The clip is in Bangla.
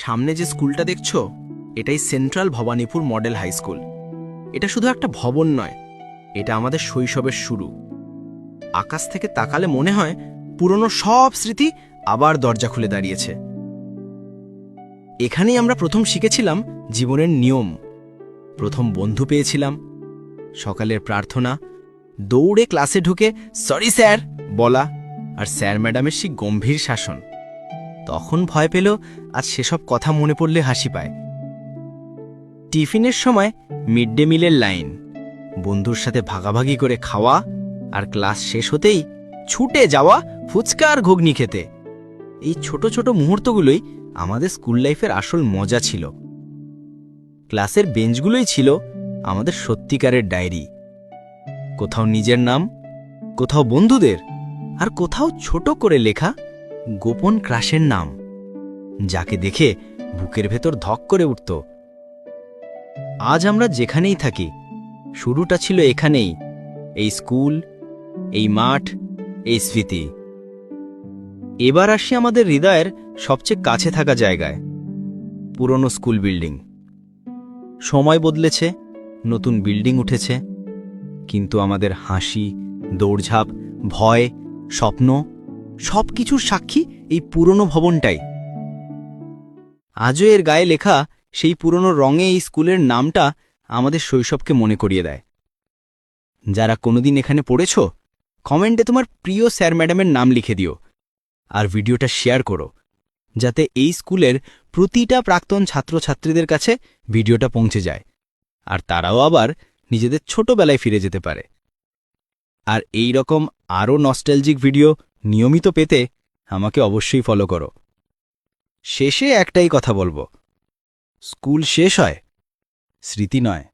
সামনে যে স্কুলটা দেখছো এটাই central Bhowanipore model high school. এটা শুধু একটা ভবন নয়, এটা আমাদের শৈশবের শুরু। আকাশ থেকে তাকালে মনে হয় পুরনো সব স্মৃতি আবার দরজা খুলে দাঁড়িয়েছে। এখানেই আমরা প্রথম শিখেছিলাম জীবনের নিয়ম, প্রথম বন্ধু পেয়েছিলাম, সকালের প্রার্থনা, দৌড়ে ক্লাসে ঢুকে সরি স্যার বলা, আর স্যার ম্যাডামের সেই গম্ভীর শাসন। তখন ভয় পেল, আজ সেসব কথা মনে পড়লে হাসি পায়। টিফিনের সময় মিড ডে মিলের লাইন, বন্ধুর সাথে ভাগাভাগি করে খাওয়া, আর ক্লাস শেষ হতেই ছুটে যাওয়া ফুচকা আর ঘুগনি খেতে। এই ছোট ছোট মুহূর্তগুলোই আমাদের স্কুল লাইফের আসল মজা ছিল। ক্লাসের বেঞ্চগুলোই ছিল আমাদের সত্যিকারের ডায়েরি। কোথাও নিজের নাম, কোথাও বন্ধুদের, আর কোথাও ছোট করে লেখা গোপন ক্রাশের নাম, যাকে দেখে বুকের ভেতর ধক করে উঠত। আজ আমরা যেখানেই থাকি, শুরুটা ছিল এখানেই, এই স্কুল, এই মাঠ, এই স্মৃতি। এবার আসি আমাদের হৃদয়ের সবচেয়ে কাছে থাকা জায়গায়, পুরনো স্কুল বিল্ডিং। সময় বদলেছে, নতুন বিল্ডিং উঠেছে, কিন্তু আমাদের হাসি, দৌড়ঝাঁপ, ভয়, স্বপ্ন সবকিছুর সাক্ষী এই পুরনো ভবনটাই। আজও এর গায়ে লেখা সেই পুরনো রঙে এই স্কুলের নামটা আমাদের শৈশবকে মনে করিয়ে দেয়। যারা কোনোদিন এখানে পড়েছ, কমেন্টে তোমার প্রিয় স্যার ম্যাডামের নাম লিখে দিও, আর ভিডিওটা শেয়ার করো, যাতে এই স্কুলের প্রতিটা প্রাক্তন ছাত্রছাত্রীদের কাছে ভিডিওটা পৌঁছে যায়, আর তারাও আবার নিজেদের ছোটবেলায় ফিরে যেতে পারে। আর এই রকম আরও নস্টালজিক ভিডিও নিয়মিত পেতে আমাকে অবশ্যই ফলো করো। শেষে একটাই কথা বলবো, স্কুল শেষ হয়, স্মৃতি নয়।